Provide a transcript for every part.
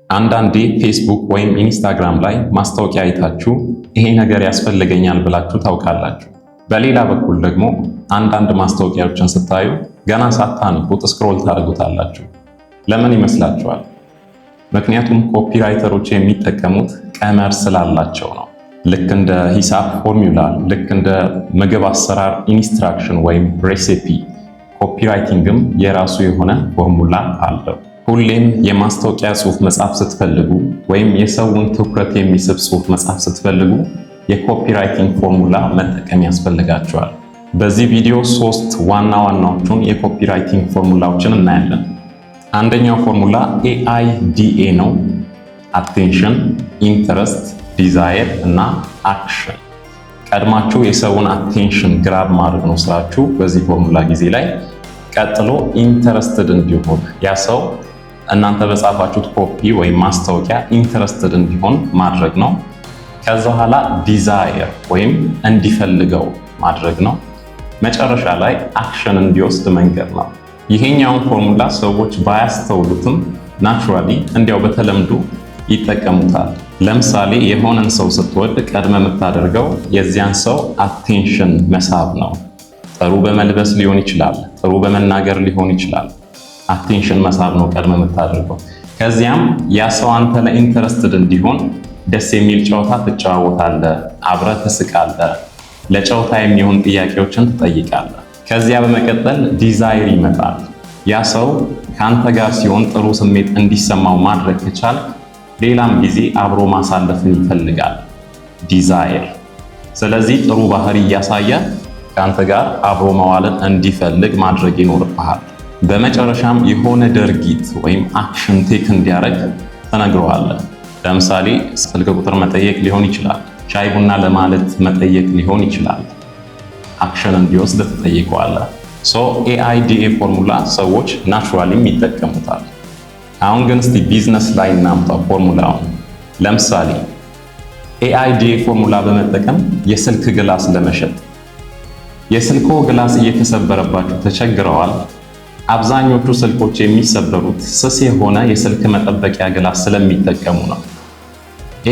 አንዳንዴ ፌስቡክ ወይም ኢንስታግራም ላይ ማስታወቂያ አይታችሁ ይሄ ነገር ያስፈልገኛል ብላችሁ ታውቃላችሁ። በሌላ በኩል ደግሞ አንዳንድ ማስታወቂያዎችን ስታዩ ገና ሳታነቡት ስክሮል ታደርጉታላችሁ። ለምን ይመስላችኋል? ምክንያቱም ኮፒራይተሮች የሚጠቀሙት ቀመር ስላላቸው ነው። ልክ እንደ ሂሳብ ፎርሙላ፣ ልክ እንደ ምግብ አሰራር ኢንስትራክሽን ወይም ሬሲፒ፣ ኮፒራይቲንግም የራሱ የሆነ ፎርሙላ አለው። ሁሌም የማስታወቂያ ጽሑፍ መጻፍ ስትፈልጉ ወይም የሰውን ትኩረት የሚስብ ጽሑፍ መጻፍ ስትፈልጉ የኮፒራይቲንግ ፎርሙላ መጠቀም ያስፈልጋቸዋል። በዚህ ቪዲዮ 3 ዋና ዋናዎቹን የኮፒራይቲንግ ፎርሙላዎችን እናያለን። አንደኛው ፎርሙላ AIDA ነው። አቴንሽን፣ ኢንተረስት፣ ዲዛየር እና አክሽን። ቀድማችሁ የሰውን አቴንሽን ግራብ ማድረግ ነው ስራችሁ በዚህ ፎርሙላ ጊዜ ላይ። ቀጥሎ ኢንተረስትድ እንዲሆን ያ ሰው እናንተ በጻፋችሁት ኮፒ ወይም ማስታወቂያ ኢንተረስትድ እንዲሆን ማድረግ ነው። ከዛ በኋላ ዲዛየር ወይም እንዲፈልገው ማድረግ ነው። መጨረሻ ላይ አክሽን እንዲወስድ መንገድ ነው። ይሄኛውን ፎርሙላ ሰዎች ባያስተውሉትም ናቹራሊ እንዲያው በተለምዶ ይጠቀሙታል። ለምሳሌ የሆነን ሰው ስትወድ ቀድመ የምታደርገው የዚያን ሰው አቴንሽን መሳብ ነው። ጥሩ በመልበስ ሊሆን ይችላል፣ ጥሩ በመናገር ሊሆን ይችላል። አቴንሽን መሳብ ነው ቀድመ የምታደርገው። ከዚያም ያ ሰው አንተ ላይ ኢንተረስትድ እንዲሆን ደስ የሚል ጨዋታ ትጨዋወታለህ፣ አብረህ ትስቃለህ፣ ለጨዋታ የሚሆን ጥያቄዎችን ትጠይቃለህ። ከዚያ በመቀጠል ዲዛይር ይመጣል። ያ ሰው ከአንተ ጋር ሲሆን ጥሩ ስሜት እንዲሰማው ማድረግ ከቻል ሌላም ጊዜ አብሮ ማሳለፍን ይፈልጋል። ዲዛይር። ስለዚህ ጥሩ ባህሪ እያሳየ ከአንተ ጋር አብሮ መዋልን እንዲፈልግ ማድረግ ይኖርብሃል። በመጨረሻም የሆነ ድርጊት ወይም አክሽን ቴክ እንዲያደርግ ተነግረዋለህ። ለምሳሌ ስልክ ቁጥር መጠየቅ ሊሆን ይችላል፣ ሻይ ቡና ለማለት መጠየቅ ሊሆን ይችላል። አክሽን እንዲወስድ ትጠይቀዋለህ። AIDA ፎርሙላ ሰዎች ናቹራሊም ይጠቀሙታል። አሁን ግን እስቲ ቢዝነስ ላይ እናምጣው ፎርሙላውን። ለምሳሌ AIDA ፎርሙላ በመጠቀም የስልክ ግላስ ለመሸጥ። የስልኮ ግላስ እየተሰበረባችሁ ተቸግረዋል? አብዛኞቹ ስልኮች የሚሰበሩት ስስ የሆነ የስልክ መጠበቂያ ግላስ ስለሚጠቀሙ ነው።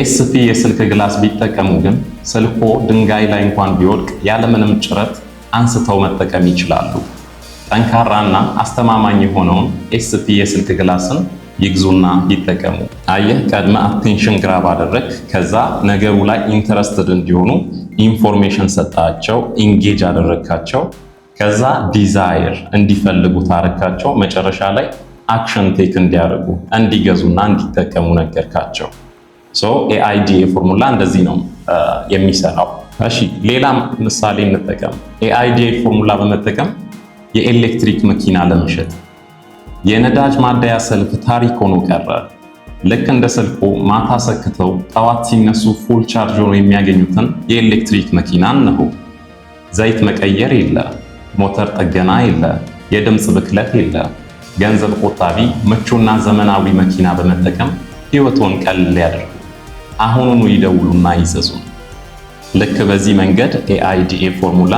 SP የስልክ ግላስ ቢጠቀሙ ግን ስልኮ ድንጋይ ላይ እንኳን ቢወድቅ ያለምንም ጭረት አንስተው መጠቀም ይችላሉ። ጠንካራና አስተማማኝ የሆነውን SP የስልክ ግላስን ይግዙና ይጠቀሙ። አየህ፣ ቀድመ አቴንሽን ግራብ አደረግ፣ ከዛ ነገሩ ላይ ኢንተረስትድ እንዲሆኑ ኢንፎርሜሽን ሰጣቸው፣ ኢንጌጅ አደረግካቸው። ከዛ ዲዛይር እንዲፈልጉ ታረካቸው። መጨረሻ ላይ አክሽን ቴክ እንዲያደርጉ እንዲገዙና እንዲጠቀሙ ነገርካቸው። AIDA ፎርሙላ እንደዚህ ነው የሚሰራው። እሺ ሌላ ምሳሌ እንጠቀም። AIDA ፎርሙላ በመጠቀም የኤሌክትሪክ መኪና ለመሸጥ። የነዳጅ ማደያ ሰልፍ ታሪክ ሆኖ ቀረ። ልክ እንደ ስልኩ ማታ ሰክተው ጠዋት ሲነሱ ፉል ቻርጅ ሆኖ የሚያገኙትን የኤሌክትሪክ መኪና እነሆ። ዘይት መቀየር የለ፣ ሞተር ጥገና የለ፣ የድምፅ ብክለት የለ። ገንዘብ ቆጣቢ ምቹና ዘመናዊ መኪና በመጠቀም ህይወቶን ቀለል ያድርጉ። አሁኑኑ ይደውሉና ይዘዙ። ልክ በዚህ መንገድ AIDA ፎርሙላ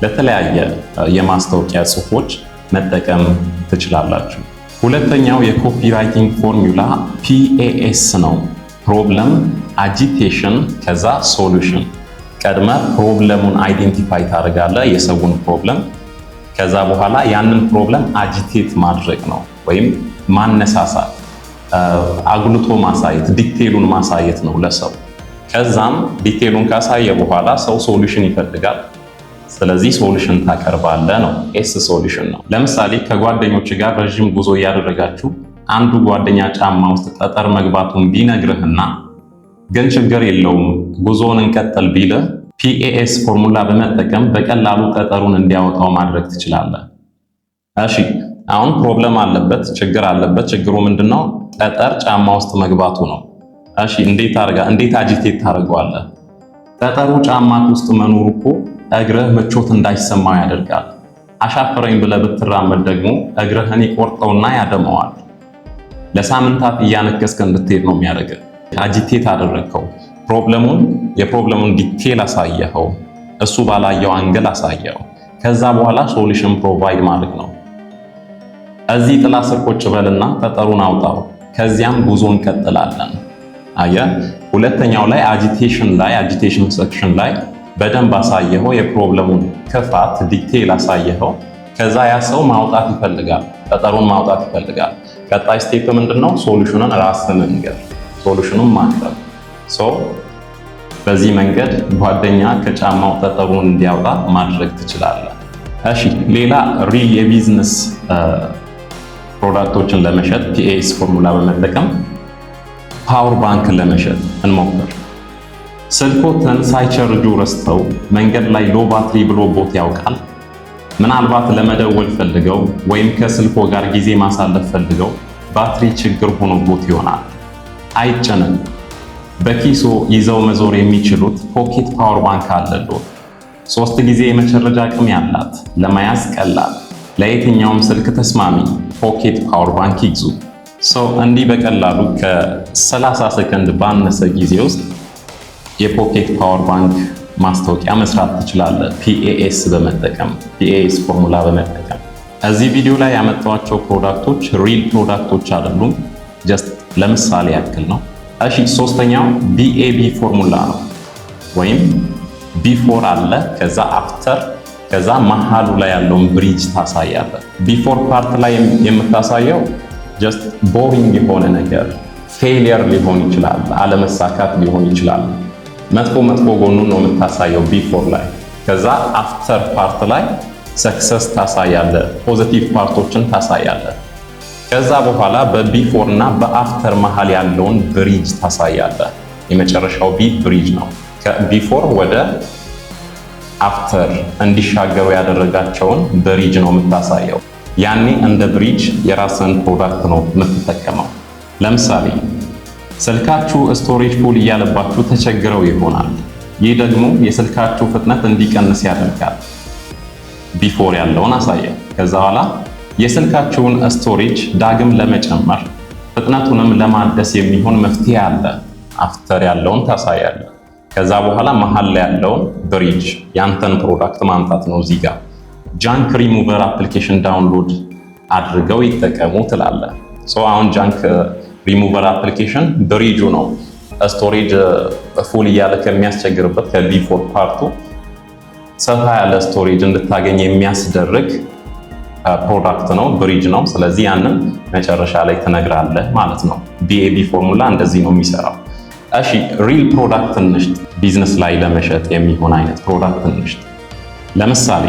ለተለያየ የማስታወቂያ ጽሑፎች መጠቀም ትችላላችሁ። ሁለተኛው የኮፒራይቲንግ ፎርሙላ PAS ነው። ፕሮብለም፣ አጂቴሽን፣ ከዛ ሶሉሽን። ቀድመ ፕሮብለሙን አይዴንቲፋይ ታደርጋለህ፣ የሰውን ፕሮብለም። ከዛ በኋላ ያንን ፕሮብለም አጂቴት ማድረግ ነው ወይም ማነሳሳት፣ አጉልቶ ማሳየት፣ ዲቴሉን ማሳየት ነው ለሰው። ከዛም ዲቴሉን ካሳየ በኋላ ሰው ሶሉሽን ይፈልጋል። ስለዚህ ሶሉሽን ታቀርባለህ ነው። S ሶሉሽን ነው። ለምሳሌ ከጓደኞች ጋር ረጅም ጉዞ እያደረጋችሁ አንዱ ጓደኛ ጫማ ውስጥ ጠጠር መግባቱን ቢነግርህና ግን ችግር የለውም ጉዞውን እንቀጥል ቢልህ PAS ፎርሙላ በመጠቀም በቀላሉ ጠጠሩን እንዲያወጣው ማድረግ ትችላለህ። እሺ አሁን ፕሮብለም አለበት፣ ችግር አለበት። ችግሩ ምንድነው? ጠጠር ጫማ ውስጥ መግባቱ ነው። እሺ እንዴት አጂቴት ታደርገዋለህ? ጠጠሩ ጫማ ውስጥ መኖሩ እኮ እግርህ ምቾት እንዳይሰማው ያደርጋል። አሻፈረኝ ብለህ ብትራመድ ደግሞ እግርህን ይቆርጠውና ያደመዋል። ለሳምንታት እያነከስክ እንድትሄድ ነው የሚያደርገው። አጂቴት አደረግከው። የፕሮብለሙን ዲቴል አሳየኸው፣ እሱ ባላየው አንግል አሳየው። ከዛ በኋላ ሶሉሽን ፕሮቫይድ ማድረግ ነው። እዚህ ጥላ ስር ቁጭ በልና ጠጠሩን አውጣው። ከዚያም ጉዞ እንቀጥላለን። ሁለተኛው ላይ አጂቴሽን ሴክሽን ላይ በደንብ አሳየኸው፣ የፕሮብለሙን ክፋት ዲቴይል አሳየኸው። ከዛ ያ ሰው ማውጣት ይፈልጋል፣ ጠጠሩን ማውጣት ይፈልጋል። ቀጣይ ስቴፕ ምንድነው? ሶሉሽኑን ራስን መንገር፣ ሶሉሽኑን ማቅረብ። በዚህ መንገድ ጓደኛ ከጫማው ጠጠሩን እንዲያወጣ ማድረግ ትችላለህ። እሺ፣ ሌላ ሪል የቢዝነስ ፕሮዳክቶችን ለመሸጥ ፒኤስ ፎርሙላ በመጠቀም ፓወር ባንክ ለመሸጥ እንሞክር። ስልኮትን ሳይቸርጁ ረስተው መንገድ ላይ ሎ ባትሪ ብሎ ቦት ያውቃል? ምናልባት ለመደወል ፈልገው ወይም ከስልኮ ጋር ጊዜ ማሳለፍ ፈልገው ባትሪ ችግር ሆኖቦት ይሆናል። አይጨነቁ። በኪሶ ይዘው መዞር የሚችሉት ፖኬት ፓወር ባንክ አለልዎት። 3 ጊዜ የመቸረጃ አቅም ያላት፣ ለመያዝ ቀላል፣ ለየትኛውም ስልክ ተስማሚ ፖኬት ፓወር ባንክ ይግዙ። እንዲህ በቀላሉ ከ30 ሰከንድ ባነሰ ጊዜ ውስጥ የፖኬት ፓወር ባንክ ማስታወቂያ መስራት ትችላለህ። ፒኤኤስ በመጠቀም ፒኤኤስ ፎርሙላ በመጠቀም። እዚህ ቪዲዮ ላይ ያመጣኋቸው ፕሮዳክቶች ሪል ፕሮዳክቶች አይደሉም፣ ጀስት ለምሳሌ ያክል ነው። እሺ፣ ሶስተኛው ቢኤቢ ፎርሙላ ነው። ወይም ቢፎር አለ፣ ከዛ አፍተር፣ ከዛ መሃሉ ላይ ያለውን ብሪጅ ታሳያለህ። ቢፎር ፓርት ላይ የምታሳየው ጀስት ቦሪንግ የሆነ ነገር ፌሊየር ሊሆን ይችላል፣ አለመሳካት ሊሆን ይችላል። መጥፎ ጎኑን ነው የምታሳየው ቢፎር ላይ። ከዛ አፍተር ፓርት ላይ ሰክሰስ ታሳያለህ፣ ፖዚቲቭ ፓርቶችን ታሳያለህ። ከዛ በኋላ በቢፎር እና በአፍተር መሃል ያለውን ብሪጅ ታሳያለህ። የመጨረሻው ቢ ብሪጅ ነው። ከቢፎር ወደ አፍተር እንዲሻገሩ ያደረጋቸውን ብሪጅ ነው የምታሳየው። ያኔ እንደ ብሪጅ የራስን ፕሮዳክት ነው የምትጠቀመው። ለምሳሌ ስልካችሁ ስቶሬጅ ፉል እያለባችሁ ተቸግረው ይሆናል። ይህ ደግሞ የስልካችሁ ፍጥነት እንዲቀንስ ያደርጋል። ቢፎር ያለውን አሳየው። ከዛ በኋላ የስልካችሁን ስቶሬጅ ዳግም ለመጨመር ፍጥነቱንም ለማደስ የሚሆን መፍትሄ አለ። አፍተር ያለውን ታሳያለህ። ከዛ በኋላ መሃል ላይ ያለውን ብሪጅ ያንተን ፕሮዳክት ማምጣት ነው። እዚህ ጋር ጃንክ ሪሙቨር አፕሊኬሽን ዳውንሎድ አድርገው ይጠቀሙ ትላለህ። አሁን ጃንክ ሪሙቨር አፕሊኬሽን ብሪጁ ነው። ስቶሬጅ ፉል እያለ ከሚያስቸግርበት ከቢፎር ፓርቱ ሰፋ ያለ ስቶሬጅ እንድታገኝ የሚያስደርግ ፕሮዳክት ነው፣ ብሪጅ ነው። ስለዚህ ያንን መጨረሻ ላይ ትነግራለህ ማለት ነው። ቢኤቢ ፎርሙላ እንደዚህ ነው የሚሰራው። እሺ፣ ሪል ፕሮዳክት እንሽጥ። ቢዝነስ ላይ ለመሸጥ የሚሆን አይነት ፕሮዳክት እንሽጥ። ለምሳሌ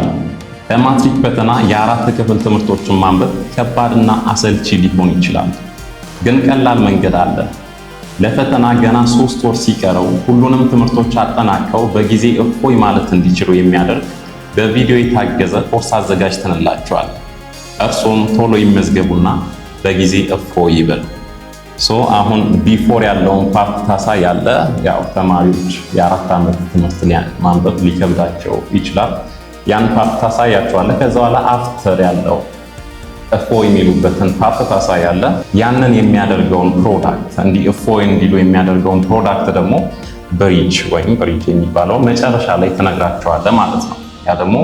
ለማትሪክ ፈተና የ4 ክፍል ትምህርቶችን ማንበብ ከባድና አሰልቺ ሊሆን ይችላል። ግን ቀላል መንገድ አለ። ለፈተና ገና 3 ወር ሲቀረው ሁሉንም ትምህርቶች አጠናቀው በጊዜ እፎይ ማለት እንዲችሉ የሚያደርግ በቪዲዮ የታገዘ ኮርስ አዘጋጅተንላቸዋል። እርሶም ቶሎ ይመዝገቡና በጊዜ እፎይ ይበሉ። አሁን ቢፎር ያለውን ፓርት ታሳያለህ። ያው ተማሪዎች የ4 ዓመት ትምህርት ማንበብ ሊከብዳቸው ይችላል። ያን ፓርት ታሳያቸዋለህ። ከዛ በኋላ አፍተር ያለው እፎይ የሚሉበትን ፓርት ታሳያለህ። ያንን የሚያደርገውን ፕሮዳክት እንዲህ እፎይ እንዲሉ የሚያደርገውን ፕሮዳክት ደግሞ ብሪጅ የሚባለው መጨረሻ ላይ ትነግራቸዋለህ ማለት ነው። ያ ደግሞ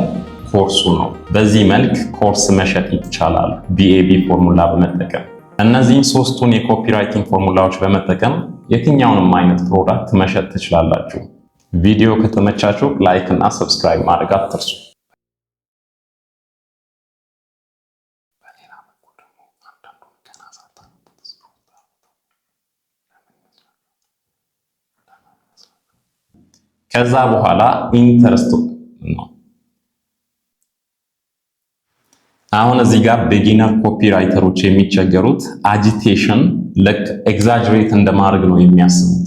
ኮርሱ ነው። በዚህ መልክ ኮርስ መሸጥ ይቻላል ቢኤቢ ፎርሙላ በመጠቀም። እነዚህን 3ቱን የኮፒራይቲንግ ፎርሙላዎች በመጠቀም የትኛውንም አይነት ፕሮዳክት መሸጥ ትችላላችሁ። ቪዲዮ ከተመቻችሁ ላይክ እና ሰብስክራይብ ማድረግ አትርሱ። ከዛ በኋላ ኢንተረስት ነው። አሁን እዚህ ጋር ቢጊነር ኮፒራይተሮች የሚቸገሩት አጂቴሽን ልክ ኤግዛጀሬት እንደማድረግ ነው የሚያስቡት።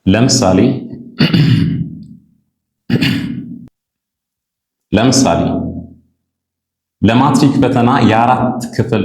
ለምሳሌ ለማትሪክ ፈተና የ4 ክፍል